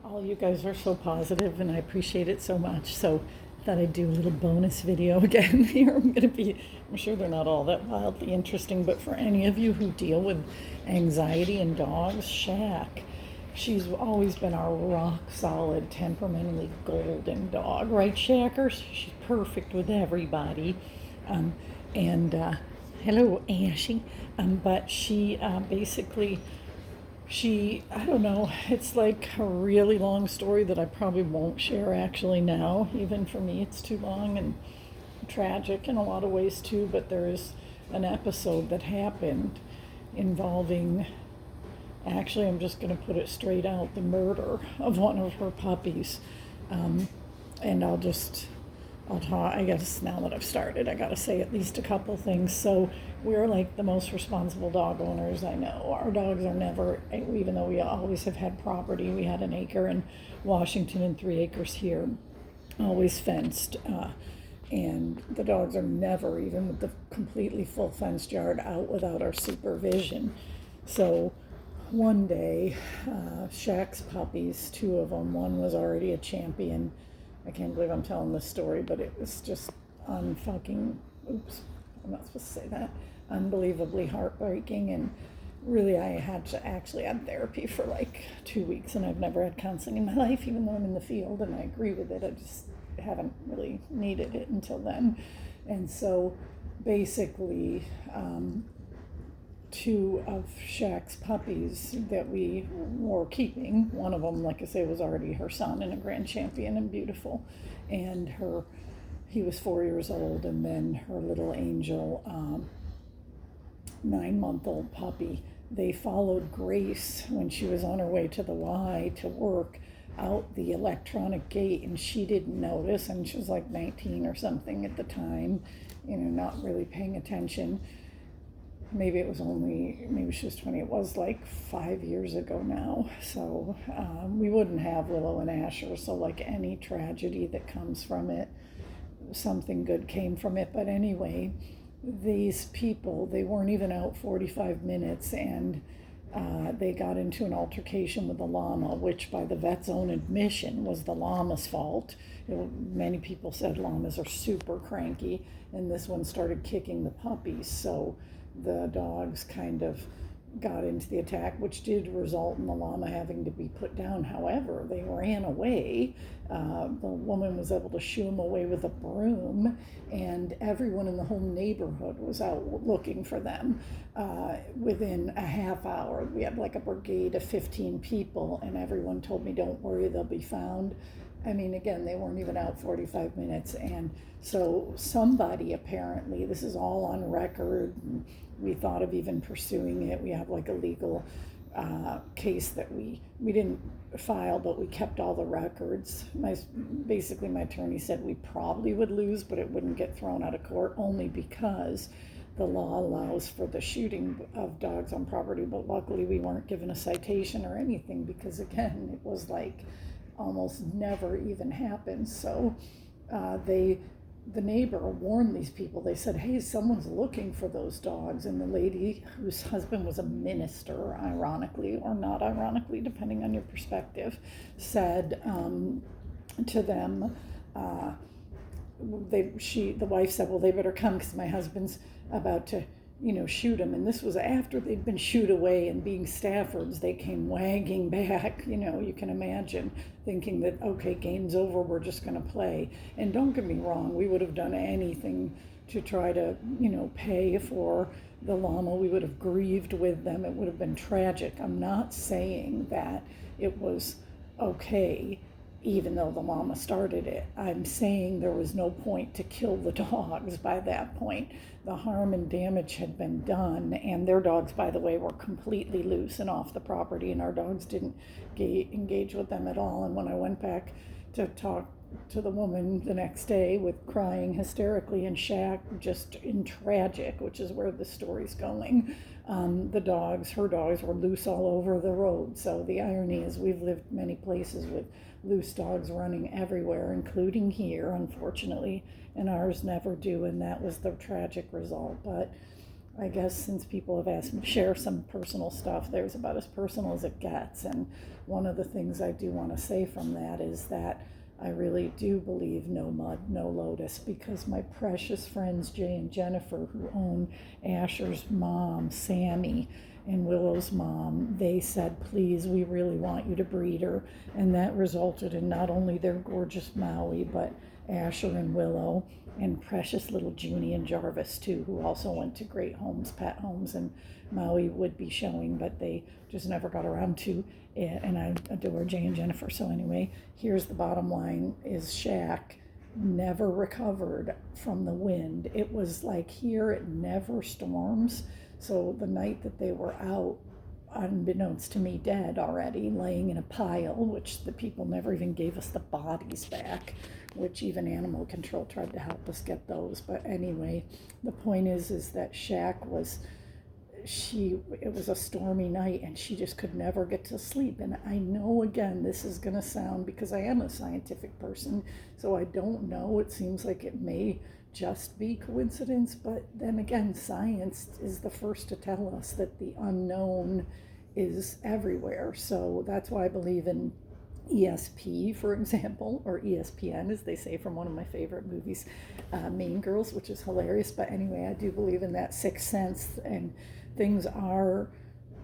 All you guys are so positive, and I appreciate it so much. So I thought I'd do a little bonus video again here. I'm sure they're not all that wildly interesting, but for any of you who deal with anxiety in dogs, Shaq, she's always been our rock solid, temperamentally golden dog, right, Shackers? She's perfect with everybody. Um, and hello, Ashy. But she basically I don't know, it's like a really long story that I probably won't share actually now. Even for me, it's too long and tragic in a lot of ways too, but there is an episode that happened involving, actually, I'm just going to put it straight out, the murder of one of her puppies. And I'll talk, I guess now that I've started, I got to say at least a couple things. So we're like the most responsible dog owners I know. Our dogs are never, even though we always have had property, we had an acre in Washington and 3 acres here, always fenced. And the dogs are never, even with the completely full fenced yard, out without our supervision. So one day, Shaq's puppies, 2 of them, one was already a champion. I can't believe I'm telling this story, but it was just unfucking, oops, I'm not supposed to say that, unbelievably heartbreaking. And really, I had to actually have therapy for like 2 weeks, and I've never had counseling in my life, even though I'm in the field, and I agree with it. I just haven't really needed it until then. And so basically, 2 of Shaq's puppies that we were keeping, one of them, like I say, was already her son and a grand champion and beautiful, and he was 4 years old, and then her little angel, 9-month-old puppy, they followed Grace when she was on her way to the Y to work out the electronic gate, and she didn't notice, and she was like 19 or something at the time, not really paying attention. Maybe she was 20. It was like 5 years ago now. So we wouldn't have Willow and Asher. So like any tragedy that comes from it, something good came from it. But anyway, these people, they weren't even out 45 minutes, and they got into an altercation with the llama, which by the vet's own admission was the llama's fault. Many people said llamas are super cranky, and this one started kicking the puppies. So the dogs kind of got into the attack, which did result in the llama having to be put down. However, they ran away. The woman was able to shoo them away with a broom, and everyone in the whole neighborhood was out looking for them. Within a half hour, we had like a brigade of 15 people, and everyone told me, don't worry, they'll be found. I mean, again, they weren't even out 45 minutes. And so somebody, apparently, this is all on record, we thought of even pursuing it. We have like a legal case that we didn't file, but we kept all the records. Basically, my attorney said we probably would lose, but it wouldn't get thrown out of court, only because the law allows for the shooting of dogs on property. But luckily, we weren't given a citation or anything, because again, it was like almost never even happens. So the neighbor warned these people. They said, hey, someone's looking for those dogs. And the lady, whose husband was a minister, ironically or not ironically, depending on your perspective, said to them, the wife said, well, they better come because my husband's about to shoot him. And this was after they'd been shooed away, and being Staffords, they came wagging back, you can imagine, thinking that, okay, game's over, we're just going to play. And don't get me wrong, we would have done anything to try to, pay for the llama. We would have grieved with them. It would have been tragic. I'm not saying that it was okay, even though the llama started it. I'm saying there was no point to kill the dogs by that point. The harm and damage had been done, and their dogs, by the way, were completely loose and off the property, and our dogs didn't engage with them at all. And when I went back to talk to the woman the next day with crying hysterically, and Shaq just in tragic, which is where the story's going, her dogs were loose all over the road. So the irony is we've lived many places with loose dogs running everywhere, including here, unfortunately, and ours never do, and that was the tragic result. But I guess since people have asked me to share some personal stuff, there's about as personal as it gets. And one of the things I do want to say from that is that I really do believe no mud, no lotus, because my precious friends Jay and Jennifer, who own Asher's mom, Sammy, and Willow's mom, they said, please, we really want you to breed her. And that resulted in not only their gorgeous Maui, but Asher and Willow, and precious little Junie and Jarvis too, who also went to great homes, pet homes, and Maui would be showing, but they just never got around to it. And I adore Jay and Jennifer. So anyway, here's the bottom line: is Shaq never recovered from the wind. It was like here it never storms. So the night that they were out, unbeknownst to me, dead already, laying in a pile, which the people never even gave us the bodies back, which even animal control tried to help us get those. But anyway, the point is that Shaq was, it was a stormy night and she just could never get to sleep. And I know, again, this is going to sound, because I am a scientific person, so I don't know, it seems like it may just be coincidence, but then again, science is the first to tell us that the unknown is everywhere. So that's why I believe in ESP, for example, or ESPN, as they say from one of my favorite movies, Mean Girls, which is hilarious. But anyway, I do believe in that sixth sense, and things are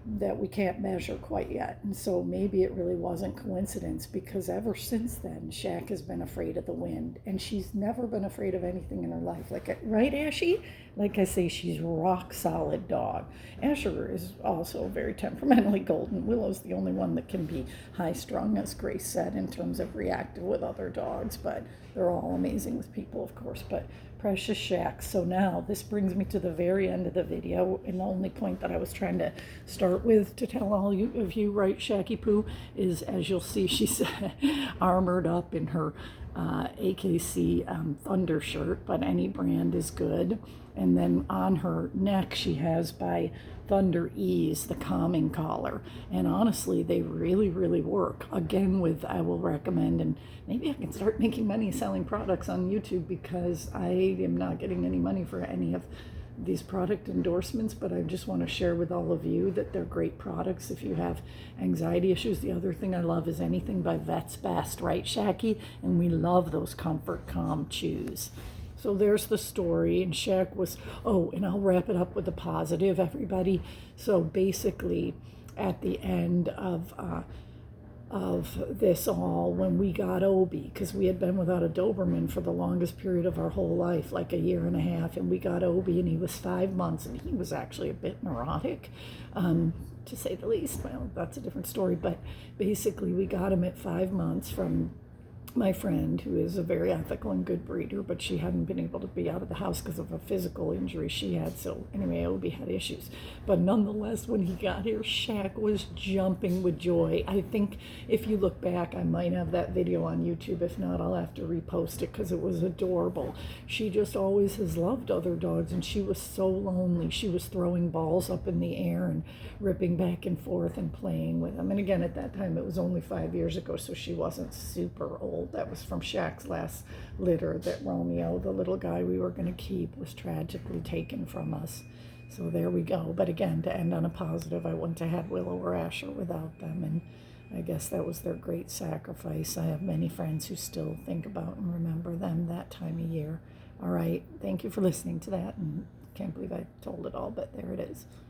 that we can't measure quite yet. And so maybe it really wasn't coincidence, because ever since then, Shaq has been afraid of the wind, and she's never been afraid of anything in her life. Like, right, Ashy? Like I say, she's rock solid dog. Asher is also very temperamentally golden. Willow's the only one that can be high strung, as Grace said, in terms of reactive with other dogs, but they're all amazing with people, of course. But precious Shaq. So now this brings me to the very end of the video, and the only point that I was trying to start with to tell all of you, right, Shacky Poo, is, as you'll see, she's armored up in her AKC Thunder shirt, but any brand is good. And then on her neck she has by Thunder Ease the calming collar, and honestly they really work. Again, with, I will recommend, and maybe I can start making money selling products on YouTube, because I am not getting any money for any of these product endorsements, but I just want to share with all of you that they're great products if you have anxiety issues. The other thing I love is anything by Vet's Best, right, Shacky? And we love those Comfort Calm chews. So there's the story, and Shaq was, oh, and I'll wrap it up with a positive, everybody. So basically, at the end of this all, when we got Obi, because we had been without a Doberman for the longest period of our whole life, like a year and a half, and we got Obi, and he was 5 months, and he was actually a bit neurotic, to say the least. Well, that's a different story, but basically we got him at 5 months from my friend, who is a very ethical and good breeder, but she hadn't been able to be out of the house because of a physical injury she had. So anyway, Obi had issues. But nonetheless, when he got here, Shaq was jumping with joy. I think if you look back, I might have that video on YouTube. If not, I'll have to repost it, because it was adorable. She just always has loved other dogs, and she was so lonely. She was throwing balls up in the air and ripping back and forth and playing with them. And again, at that time, it was only 5 years ago, so she wasn't super old. That was from Shaq's last litter, that Romeo, the little guy we were going to keep, was tragically taken from us. So there we go. But again, to end on a positive, I wouldn't have had Willow or Asher without them, and I guess that was their great sacrifice. I have many friends who still think about and remember them that time of year. All right, thank you for listening to that, and can't believe I told it all, but there it is.